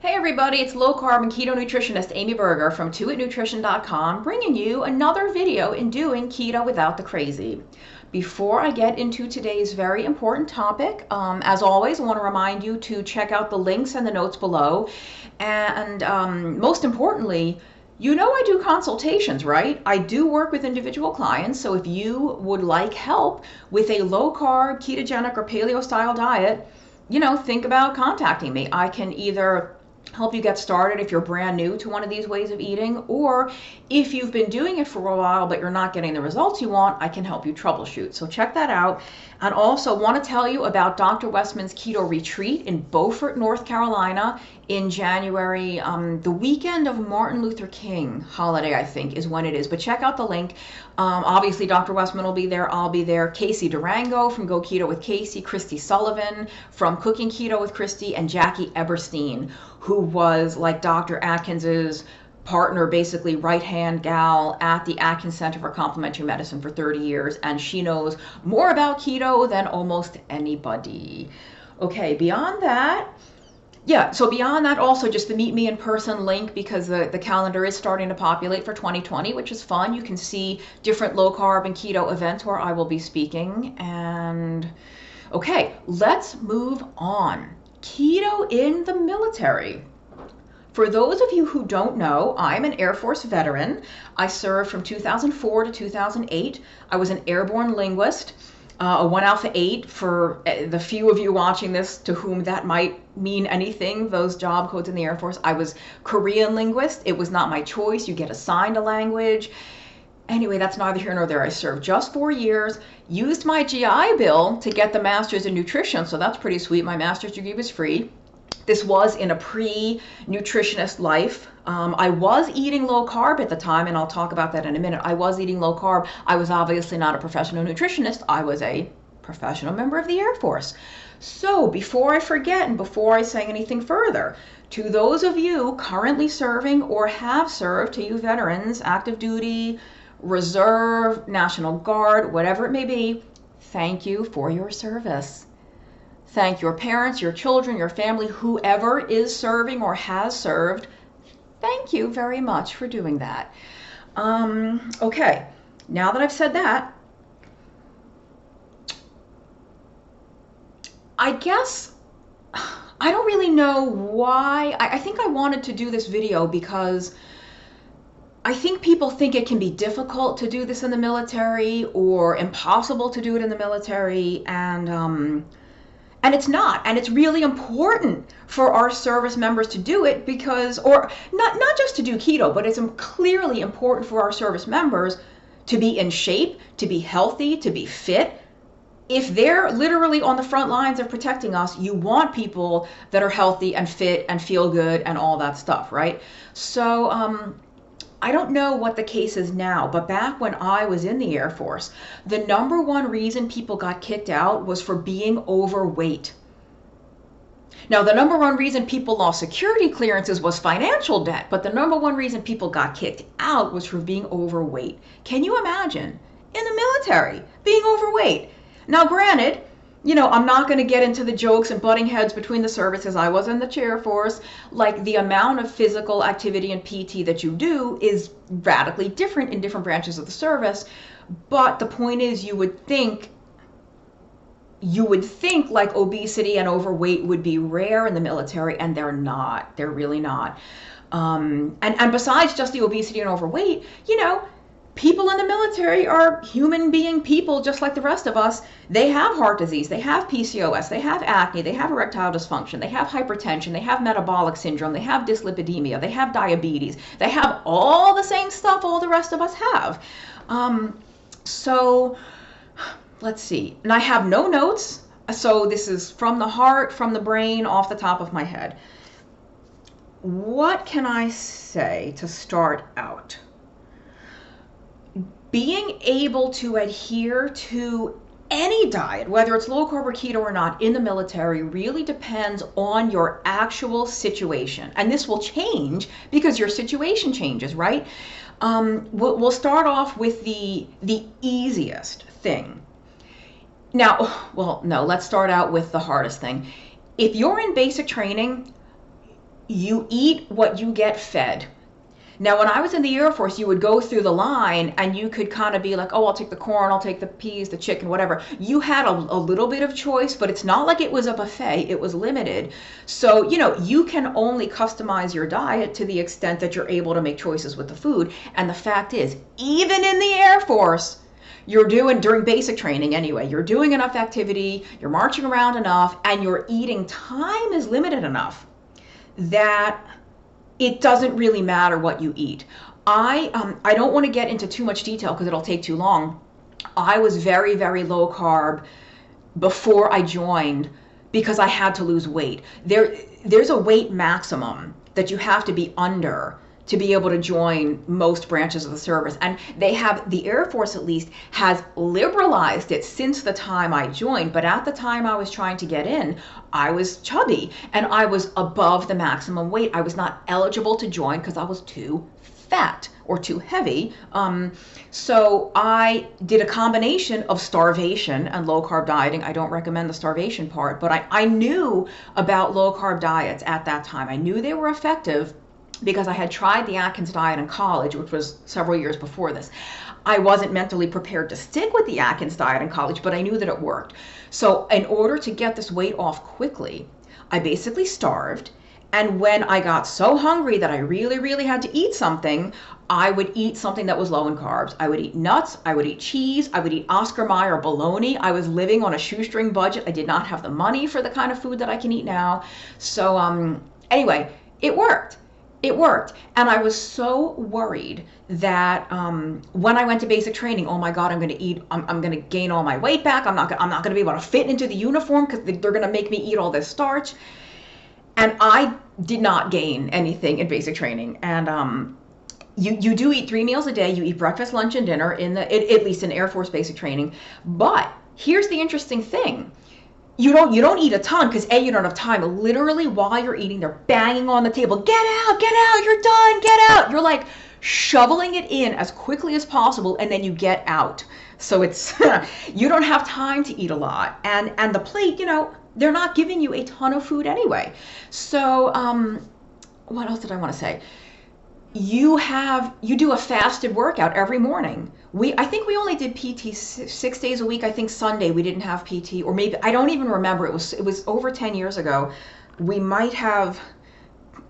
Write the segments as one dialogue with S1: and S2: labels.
S1: Hey everybody, it's low carb and keto nutritionist Amy Berger from 2itnutrition.com bringing you another video in doing keto without the crazy. Before I get into today's very important topic, as always, I want to remind you to check out the links and the notes below. And most importantly, you know I do consultations, right? I do work with individual clients, so if you would like help with a low carb, ketogenic, or paleo style diet, think about contacting me. I can either help you get started if you're brand new to one of these ways of eating, or if you've been doing it for a while but you're not getting the results you want, I can help you troubleshoot. So check that out. And also want to tell you about Dr. Westman's Keto Retreat in Beaufort, North Carolina in January. The weekend of Martin Luther King holiday, I think, is when it is. But check out the link. Obviously, Dr. Westman will be there. I'll be there. Casey Durango from Go Keto with Casey, Christy Sullivan from Cooking Keto with Christy, and Jackie Eberstein, who was like Dr. Atkins's partner, basically right-hand gal at the Atkins Center for Complementary Medicine for 30 years, and she knows more about keto than almost anybody. Okay, beyond that, also just the Meet Me in Person link, because the calendar is starting to populate for 2020, which is fun. You can see different low carb and keto events where I will be speaking. And okay, let's move on. Keto in the military. For those of you who don't know, I'm an Air Force veteran. I served from 2004 to 2008. I was an airborne linguist, a 1 Alpha 8 for the few of you watching this to whom that might mean anything, those job codes in the Air Force. I was Korean linguist. It was not my choice. You get assigned a language. Anyway, that's neither here nor there. I served just 4 years, used my GI Bill to get the master's in nutrition, so that's pretty sweet. My master's degree was free. This was in a pre-nutritionist life. I was eating low carb at the time, and I'll talk about that in a minute. I was eating low carb. I was obviously not a professional nutritionist. I was a professional member of the Air Force. So before I forget and before I say anything further, to those of you currently serving or have served, to you veterans, active duty, reserve, National Guard, whatever it may be, thank you for your service. Thank your parents, your children, your family, whoever is serving or has served. Thank you very much for doing that. Okay, now that I've said that, I guess I don't really know why. I think I wanted to do this video because I think people think it can be difficult to do this in the military or impossible to do it in the military, and it's not, and it's really important for our service members to do it because, or not just to do keto, but it's clearly important for our service members to be in shape, to be healthy, to be fit. If they're literally on the front lines of protecting us, you want people that are healthy and fit and feel good and all that stuff, right? So I don't know what the case is now, but back when I was in the Air Force, the number one reason people got kicked out was for being overweight. Now, the number one reason people lost security clearances was financial debt, but the number one reason people got kicked out was for being overweight. Can you imagine in the military being overweight? Now, granted, I'm not going to get into the jokes and butting heads between the services. I was in the Air Force. Like, the amount of physical activity and PT that you do is radically different in different branches of the service. But the point is, you would think like obesity and overweight would be rare in the military, and they're not. They're really not. And besides just the obesity and overweight, people in the military are human being people just like the rest of us. They have heart disease, they have PCOS, they have acne, they have erectile dysfunction, they have hypertension, they have metabolic syndrome, they have dyslipidemia, they have diabetes, they have all the same stuff all the rest of us have. So let's see. And I have no notes, so this is from the heart, from the brain, off the top of my head. What can I say to start out? Being able to adhere to any diet, whether it's low carb or keto or not, in the military really depends on your actual situation. And this will change because your situation changes, right? We'll start off with the easiest thing. Now, well, no, let's start out with the hardest thing. If you're in basic training, You eat what you get fed. Now, when I was in the Air Force, you would go through the line and you could kind of be like, oh, I'll take the corn, I'll take the peas, the chicken, whatever. You had a little bit of choice, but it's not like it was a buffet. It was limited. So, you can only customize your diet to the extent that you're able to make choices with the food. And the fact is, even in the Air Force, you're doing, during basic training anyway, you're doing enough activity, you're marching around enough, and your eating time is limited enough that it doesn't really matter what you eat. I don't want to get into too much detail because it'll take too long. I was very, very low carb before I joined because I had to lose weight. There's a weight maximum that you have to be under to be able to join most branches of the service. And the Air Force at least has liberalized it since the time I joined. But at the time I was trying to get in, I was chubby and I was above the maximum weight. I was not eligible to join because I was too fat or too heavy. So I did a combination of starvation and low carb dieting. I don't recommend the starvation part, but I knew about low carb diets at that time. I knew they were effective because I had tried the Atkins diet in college, which was several years before this. I wasn't mentally prepared to stick with the Atkins diet in college, but I knew that it worked. So in order to get this weight off quickly, I basically starved. And when I got so hungry that I really, really had to eat something, I would eat something that was low in carbs. I would eat nuts, I would eat cheese, I would eat Oscar Mayer bologna. I was living on a shoestring budget. I did not have the money for the kind of food that I can eat now. So anyway, it worked. It worked. And I was so worried that when I went to basic training, oh my God, I'm going to gain all my weight back. I'm not going to be able to fit into the uniform because they're going to make me eat all this starch. And I did not gain anything in basic training. And you do eat 3 meals a day. You eat breakfast, lunch, and dinner at least in Air Force basic training. But here's the interesting thing. You don't eat a ton because you don't have time. Literally while you're eating, they're banging on the table. Get out, you're done, get out. You're like shoveling it in as quickly as possible and then you get out. So it's, you don't have time to eat a lot. And the plate, they're not giving you a ton of food anyway. So what else did I want to say? You do a fasted workout every morning. I think we only did PT 6 days a week. I think Sunday we didn't have PT, or maybe, I don't even remember. It was over 10 years ago. We might have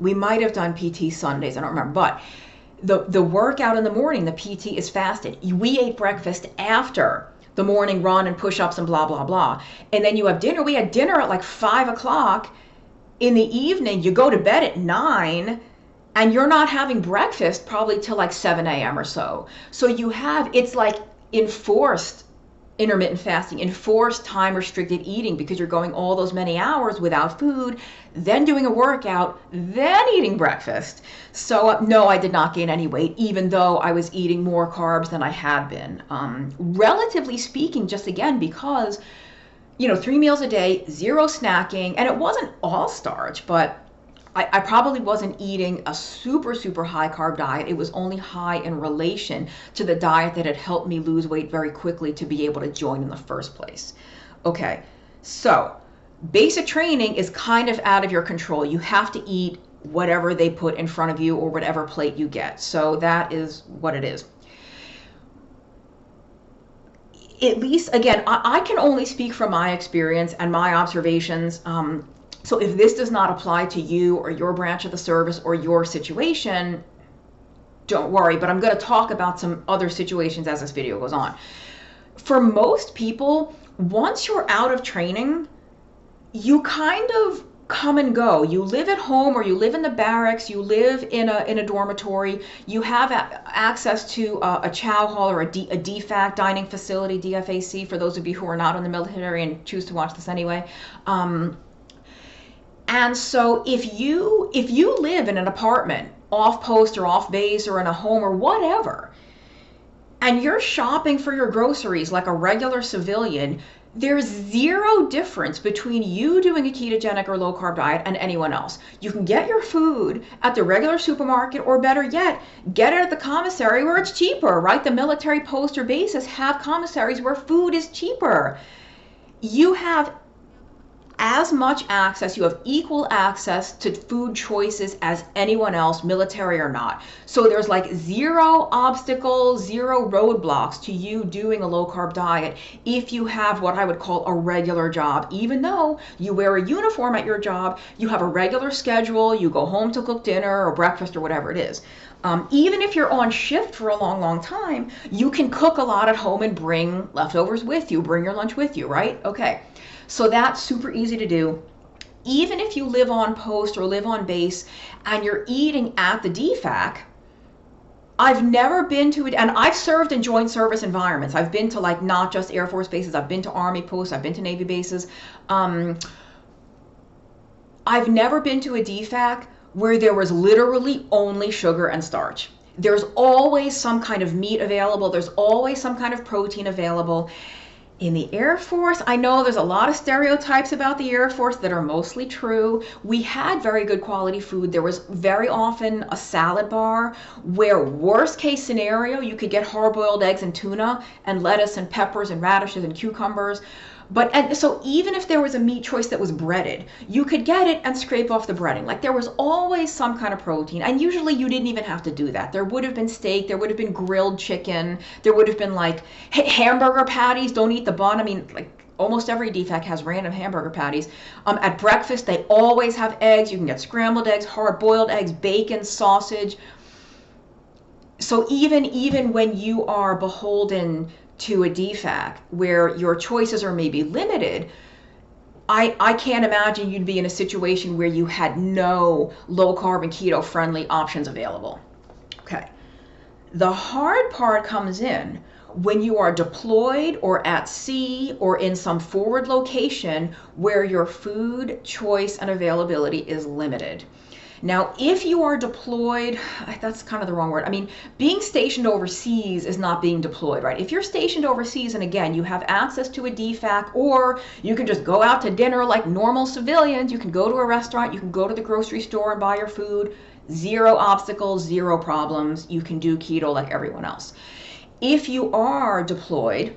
S1: done PT Sundays. I don't remember. But the workout in the morning, the PT is fasted. We ate breakfast after the morning run and push-ups and blah, blah, blah. And then you have dinner. We had dinner at like 5 o'clock in the evening. You go to bed at 9. And you're not having breakfast probably till like 7 a.m. or so. So it's like enforced intermittent fasting, enforced time restricted eating because you're going all those many hours without food, then doing a workout, then eating breakfast. So no, I did not gain any weight, even though I was eating more carbs than I had been. Relatively speaking, just again, because, 3 meals a day, 0 snacking, and it wasn't all starch, but I probably wasn't eating a super, super high carb diet. It was only high in relation to the diet that had helped me lose weight very quickly to be able to join in the first place. Okay, so basic training is kind of out of your control. You have to eat whatever they put in front of you or whatever plate you get. So that is what it is. At least, again, I can only speak from my experience and my observations. So if this does not apply to you or your branch of the service or your situation, don't worry, but I'm going to talk about some other situations as this video goes on. For most people, once you're out of training, you kind of come and go. You live at home or you live in the barracks, you live in a dormitory, you have access to a chow hall or a DFAC, dining facility, DFAC, for those of you who are not in the military and choose to watch this anyway. And so if you live in an apartment off post or off base or in a home or whatever, and you're shopping for your groceries like a regular civilian, there's 0 difference between you doing a ketogenic or low carb diet and anyone else. You can get your food at the regular supermarket, or better yet, get it at the commissary where it's cheaper, right? The military post or bases have commissaries where food is cheaper. You have as much access, you have equal access to food choices as anyone else, military or not. So there's like zero obstacles, zero roadblocks to you doing a low carb diet if you have what I would call a regular job. Even though you wear a uniform at your job, you have a regular schedule, you go home to cook dinner or breakfast or whatever it is. Even if you're on shift for a long, long time, you can cook a lot at home and bring leftovers with you, bring your lunch with you, right? Okay. So that's super easy to do. Even if you live on post or live on base and you're eating at the DFAC, I've never been to it, and I've served in joint service environments. I've been to like not just Air Force bases, I've been to Army posts, I've been to Navy bases. I've never been to a DFAC where there was literally only sugar and starch. There's always some kind of meat available. There's always some kind of protein available. In the Air Force, I know there's a lot of stereotypes about the Air Force that are mostly true. We had very good quality food. There was very often a salad bar where, worst case scenario, you could get hard-boiled eggs and tuna and lettuce and peppers and radishes and cucumbers. And so even if there was a meat choice that was breaded, you could get it and scrape off the breading. Like, there was always some kind of protein, and usually you didn't even have to do that. There would have been steak, there would have been grilled chicken, there would have been like hamburger patties, don't eat the bun. I mean, like, almost every DFAC has random hamburger patties. At breakfast, they always have eggs. You can get scrambled eggs, hard-boiled eggs, bacon, sausage. So even when you are beholden to a DFAC where your choices are maybe limited, I can't imagine you'd be in a situation where you had no low carb and keto friendly options available. Okay. The hard part comes in when you are deployed or at sea or in some forward location where your food choice and availability is limited. Now, if you are deployed, that's kind of the wrong word. I mean, being stationed overseas is not being deployed, right? If you're stationed overseas and again, you have access to a DFAC, or you can just go out to dinner like normal civilians, you can go to a restaurant, you can go to the grocery store and buy your food, zero obstacles, zero problems. You can do keto like everyone else. If you are deployed,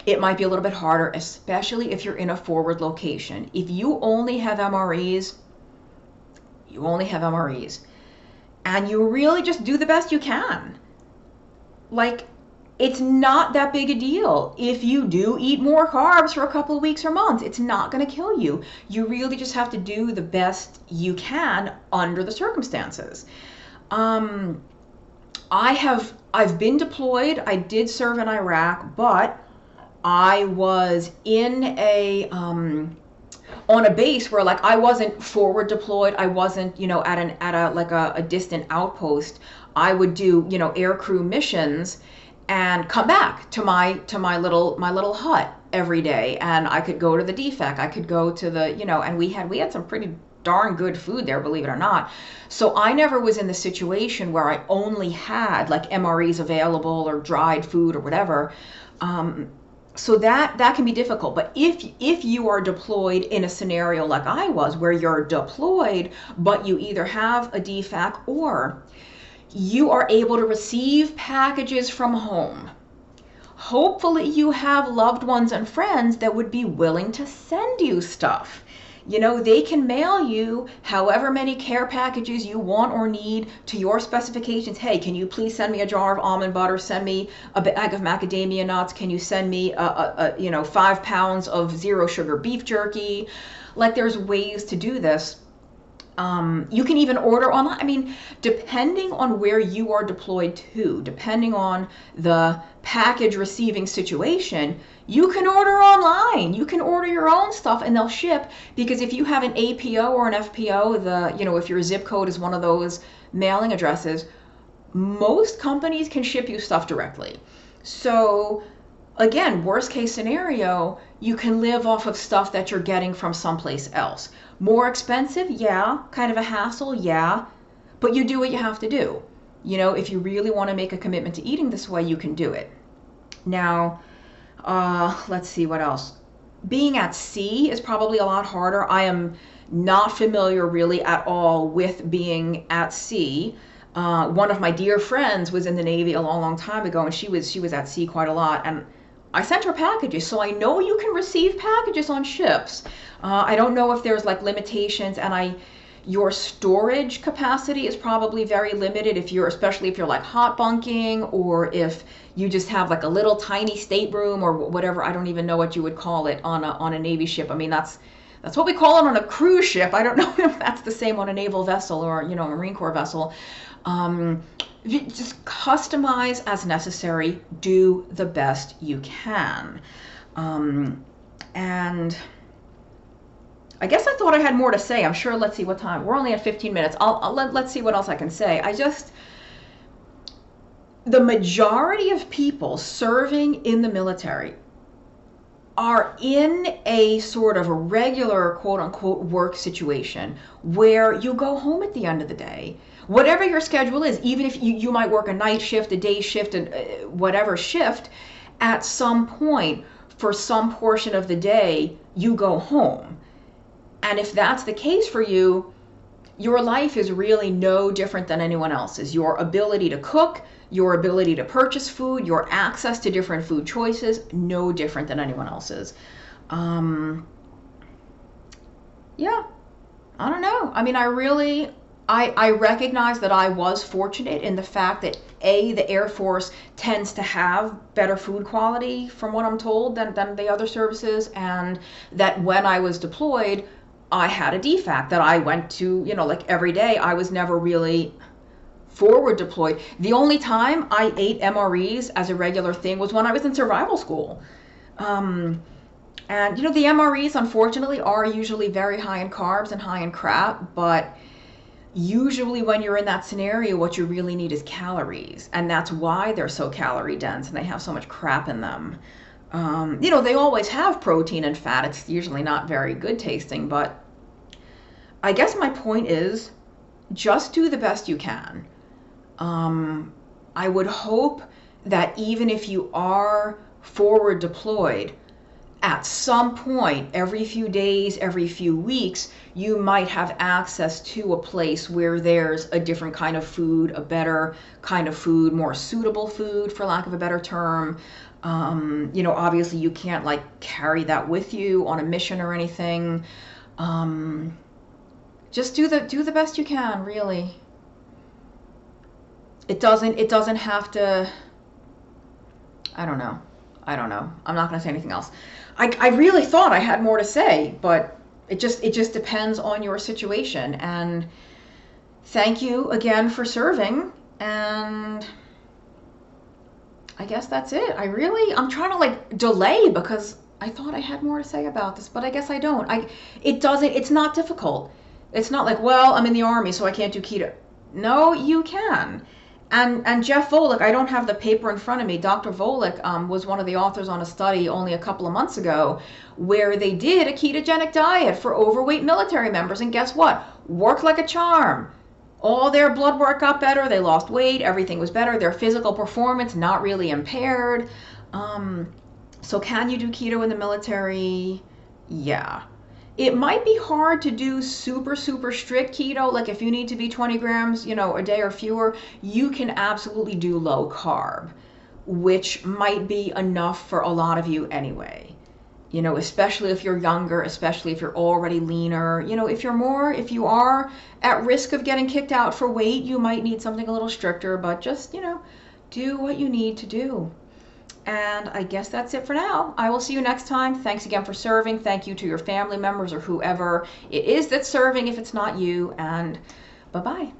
S1: it might be a little bit harder, especially if you're in a forward location. If you only have MREs, and you really just do the best you can. Like, it's not that big a deal. If you do eat more carbs for a couple of weeks or months, it's not going to kill you. You really just have to do the best you can under the circumstances. I've been deployed. I did serve in Iraq, but I was in on a base where, like, I wasn't forward deployed. I wasn't, at a distant outpost. I would do, air crew missions and come back to my little hut every day. And I could go to the DFAC. I could go to the, and we had some pretty darn good food there, believe it or not. So I never was in the situation where I only had like MREs available or dried food or whatever. So that can be difficult. But if you are deployed in a scenario like I was, where you're deployed, but you either have a DFAC or you are able to receive packages from home, hopefully you have loved ones and friends that would be willing to send you stuff. They can mail you however many care packages you want or need to your specifications. Hey, can you please send me a jar of almond butter? Send me a bag of macadamia nuts. Can you send me 5 pounds of zero sugar beef jerky? Like, there's ways to do this. You can even order online. I mean, depending on where you are deployed to, depending on the package receiving situation, you can order online. You can order your own stuff and they'll ship, because if you have an APO or an FPO, if your zip code is one of those mailing addresses, most companies can ship you stuff directly. So again, worst case scenario, you can live off of stuff that you're getting from someplace else. More expensive? Yeah. Kind of a hassle? Yeah. But you do what you have to do. If you really want to make a commitment to eating this way, you can do it. Now, let's see what else. Being at sea is probably a lot harder. I am not familiar really at all with being at sea. One of my dear friends was in the Navy a long, long time ago, and she was at sea quite a lot. And I sent her packages, so I know you can receive packages on ships. I don't know if there's like limitations, and your storage capacity is probably very limited if you're, especially if you're like hot bunking, or if you just have like a little tiny stateroom or whatever. I don't even know what you would call it on a Navy ship. I mean, that's what we call it on a cruise ship. I don't know if that's the same on a naval vessel or, a Marine Corps vessel. Just customize as necessary. Do the best you can. And I guess I thought I had more to say. I'm sure. Let's see what time. We're only at 15 minutes. Let's see what else I can say. The majority of people serving in the military are in a sort of a regular, quote unquote, work situation where you go home at the end of the day. Whatever your schedule is, even if you might work a night shift, a day shift, whatever shift, at some point for some portion of the day, you go home. And if that's the case for you, your life is really no different than anyone else's. Your ability to cook, your ability to purchase food, your access to different food choices, no different than anyone else's. Yeah, I don't know. I mean, I recognize that I was fortunate in the fact that the Air Force tends to have better food quality, from what I'm told, than the other services, and that when I was deployed, I had a DFAC that I went to, like every day. I was never really forward deployed. The only time I ate MREs as a regular thing was when I was in survival school. And the MREs, unfortunately, are usually very high in carbs and high in crap, but usually when you're in that scenario, what you really need is calories, and that's why they're so calorie dense and they have so much crap in them. They always have protein and fat. It's usually not very good tasting, but I guess my point is just do the best you can. I would hope that even if you are forward deployed, at some point, every few days, every few weeks, you might have access to a place where there's a different kind of food, a better kind of food, more suitable food, for lack of a better term. Obviously you can't like carry that with you on a mission or anything. Just do the best you can, really. It doesn't have to. I don't know. I'm not going to say anything else. I really thought I had more to say, but it just depends on your situation. And thank you again for serving. And I guess that's it. I'm trying to like delay because I thought I had more to say about this, but I guess I don't. It's not difficult. It's not like, well, I'm in the Army, so I can't do keto. No, you can. And Jeff Volek, I don't have the paper in front of me. Dr. Volek was one of the authors on a study only a couple of months ago where they did a ketogenic diet for overweight military members. And guess what? Worked like a charm. All their blood work got better. They lost weight. Everything was better. Their physical performance not really impaired. So can you do keto in the military? Yeah. It might be hard to do super, super strict keto. Like if you need to be 20 grams, a day or fewer, you can absolutely do low carb, which might be enough for a lot of you anyway. Especially if you're younger, especially if you're already leaner. If you are at risk of getting kicked out for weight, you might need something a little stricter, but just, do what you need to do. And I guess that's it for now. I will see you next time. Thanks again for serving. Thank you to your family members or whoever it is that's serving if it's not you. And bye-bye.